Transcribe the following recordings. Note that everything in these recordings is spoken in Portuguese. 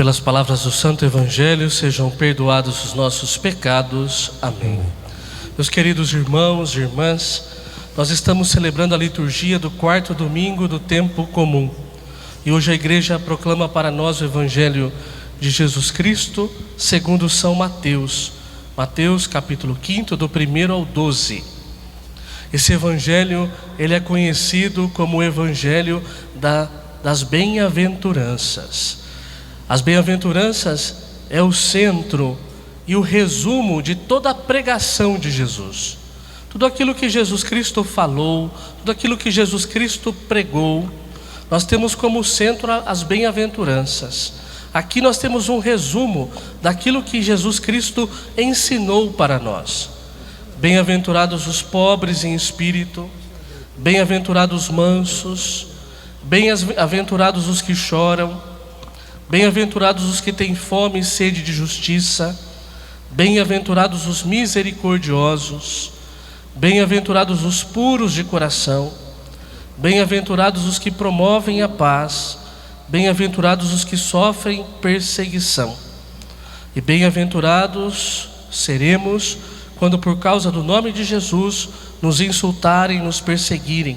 pelas palavras do Santo Evangelho sejam perdoados os nossos pecados. Amém. Meus queridos irmãos e irmãs, nós estamos celebrando a liturgia do quarto domingo do tempo comum. E hoje a igreja proclama para nós o Evangelho de Jesus Cristo segundo São Mateus. Mateus capítulo 5, do 1 ao 12. Esse Evangelho, ele é conhecido como o Evangelho das bem-aventuranças. As bem-aventuranças é o centro e o resumo de toda a pregação de Jesus. Tudo aquilo que Jesus Cristo falou, tudo aquilo que Jesus Cristo pregou, nós temos como centro as bem-aventuranças. Aqui nós temos um resumo daquilo que Jesus Cristo ensinou para nós. Bem-aventurados os pobres em espírito, bem-aventurados os mansos, bem-aventurados os que choram, bem-aventurados os que têm fome e sede de justiça, bem-aventurados os misericordiosos, bem-aventurados os puros de coração, bem-aventurados os que promovem a paz, bem-aventurados os que sofrem perseguição. E bem-aventurados seremos quando por causa do nome de Jesus nos insultarem, nos perseguirem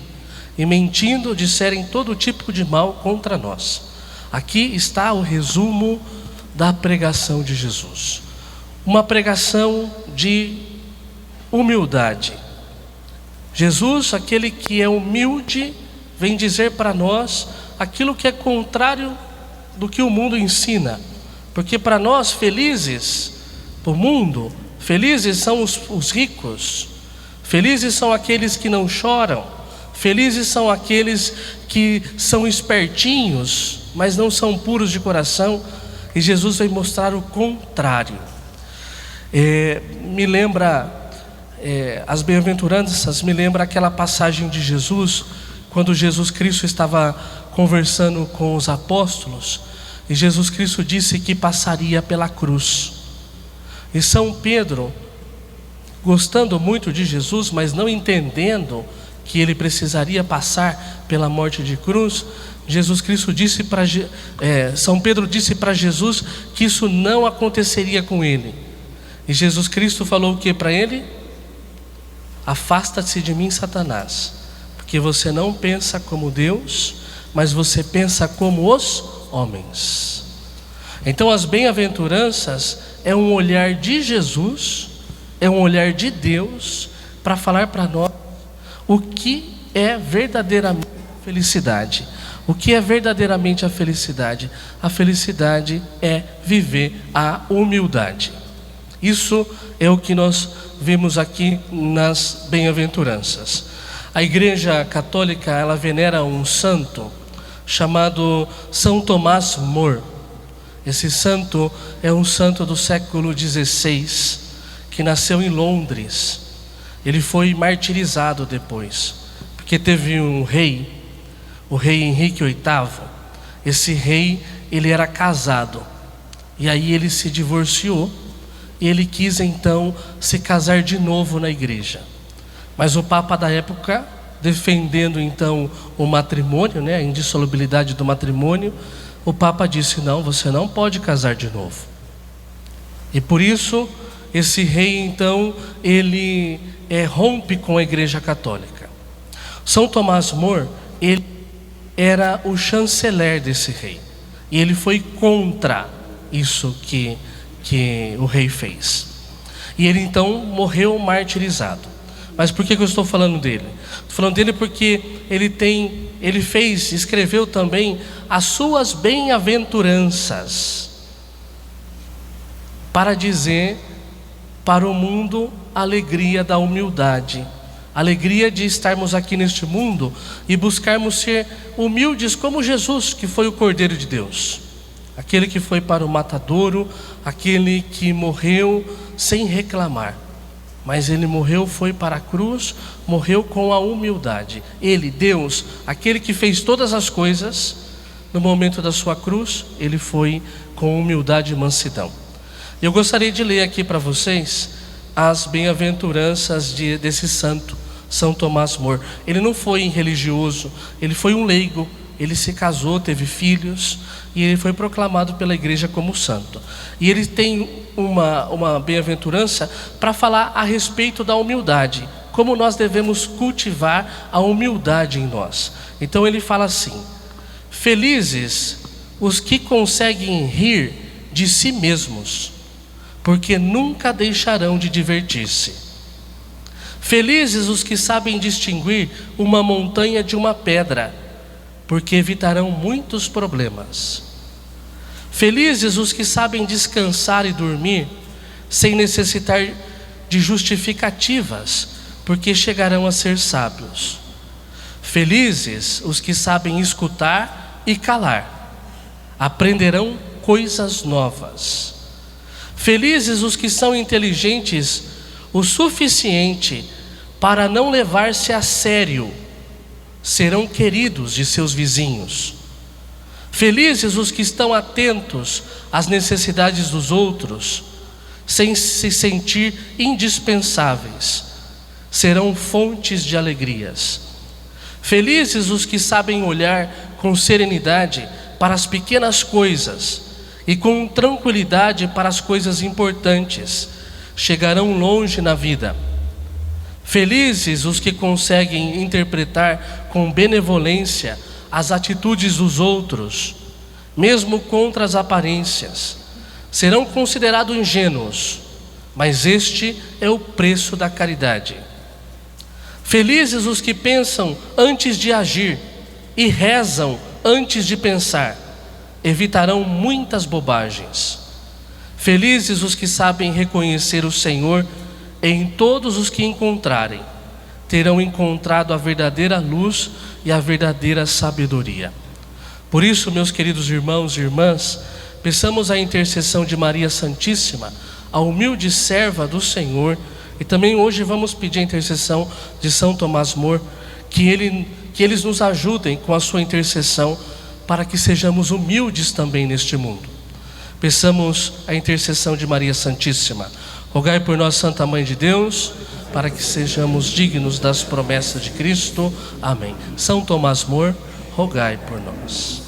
e mentindo disserem todo tipo de mal contra nós. Aqui está o resumo da pregação de Jesus. Uma pregação de humildade. Jesus, aquele que é humilde, vem dizer para nós aquilo que é contrário do que o mundo ensina. Porque para nós felizes, para o mundo, felizes são os ricos, felizes são aqueles que não choram, felizes são aqueles que são espertinhos, mas não são puros de coração. E Jesus vai mostrar o contrário. Me lembra, as bem-aventuranças me lembra aquela passagem de Jesus, quando Jesus Cristo estava conversando com os apóstolos, e Jesus Cristo disse que passaria pela cruz. E São Pedro, gostando muito de Jesus, mas não entendendo que ele precisaria passar pela morte de cruz, Jesus Cristo disse São Pedro disse para Jesus que isso não aconteceria com ele. E Jesus Cristo falou o que para ele? Afasta-se de mim, Satanás, porque você não pensa como Deus, mas você pensa como os homens. Então as bem-aventuranças é um olhar de Jesus, é um olhar de Deus para falar para nós o que é verdadeiramente felicidade. O que é verdadeiramente a felicidade? A felicidade é viver a humildade. Isso é o que nós vemos aqui nas bem-aventuranças. A Igreja Católica, ela venera um santo chamado São Tomás More. Esse santo é um santo do século XVI, que nasceu em Londres. Ele foi martirizado depois, porque teve um rei, o rei Henrique VIII. Esse rei, ele era casado, e aí ele se divorciou, e ele quis então se casar de novo na igreja. Mas o Papa da época, defendendo então o matrimônio, a indissolubilidade do matrimônio, o Papa disse: não, você não pode casar de novo. E por isso, esse rei então, ele rompe com a Igreja Católica. São Tomás More, ele era o chanceler desse rei, e ele foi contra isso que o rei fez, e ele então morreu martirizado. Mas por que eu estou falando dele? Estou falando dele porque escreveu também as suas bem-aventuranças, para dizer para o mundo a alegria da humildade, a alegria de estarmos aqui neste mundo e buscarmos ser humildes como Jesus, que foi o Cordeiro de Deus, aquele que foi para o matadouro, aquele que morreu sem reclamar, mas ele foi para a cruz, morreu com a humildade. Ele, Deus, aquele que fez todas as coisas, no momento da sua cruz, ele foi com humildade e mansidão. Eu gostaria de ler aqui para vocês as bem-aventuranças desse santo, São Tomás More. Ele não foi religioso, ele foi um leigo, ele se casou, teve filhos, e ele foi proclamado pela igreja como santo. E ele tem uma bem-aventurança para falar a respeito da humildade, como nós devemos cultivar a humildade em nós. Então ele fala assim: felizes os que conseguem rir de si mesmos, porque nunca deixarão de divertir-se. Felizes os que sabem distinguir uma montanha de uma pedra, porque evitarão muitos problemas. Felizes os que sabem descansar e dormir sem necessitar de justificativas, porque chegarão a ser sábios. Felizes os que sabem escutar e calar, aprenderão coisas novas. Felizes os que são inteligentes o suficiente para não levar-se a sério, serão queridos de seus vizinhos. Felizes os que estão atentos às necessidades dos outros, sem se sentir indispensáveis, serão fontes de alegrias. Felizes os que sabem olhar com serenidade para as pequenas coisas e com tranquilidade para as coisas importantes, chegarão longe na vida. Felizes os que conseguem interpretar com benevolência as atitudes dos outros, mesmo contra as aparências. Serão considerados ingênuos, mas este é o preço da caridade. Felizes os que pensam antes de agir e rezam antes de pensar, evitarão muitas bobagens. Felizes os que sabem reconhecer o Senhor em todos os que encontrarem, terão encontrado a verdadeira luz e a verdadeira sabedoria. Por isso, meus queridos irmãos e irmãs, peçamos a intercessão de Maria Santíssima, a humilde serva do Senhor, e também hoje vamos pedir a intercessão de São Tomás More, que eles nos ajudem com a sua intercessão, para que sejamos humildes também neste mundo. Peçamos a intercessão de Maria Santíssima. Rogai por nós, Santa Mãe de Deus, para que sejamos dignos das promessas de Cristo. Amém. São Tomás More, rogai por nós.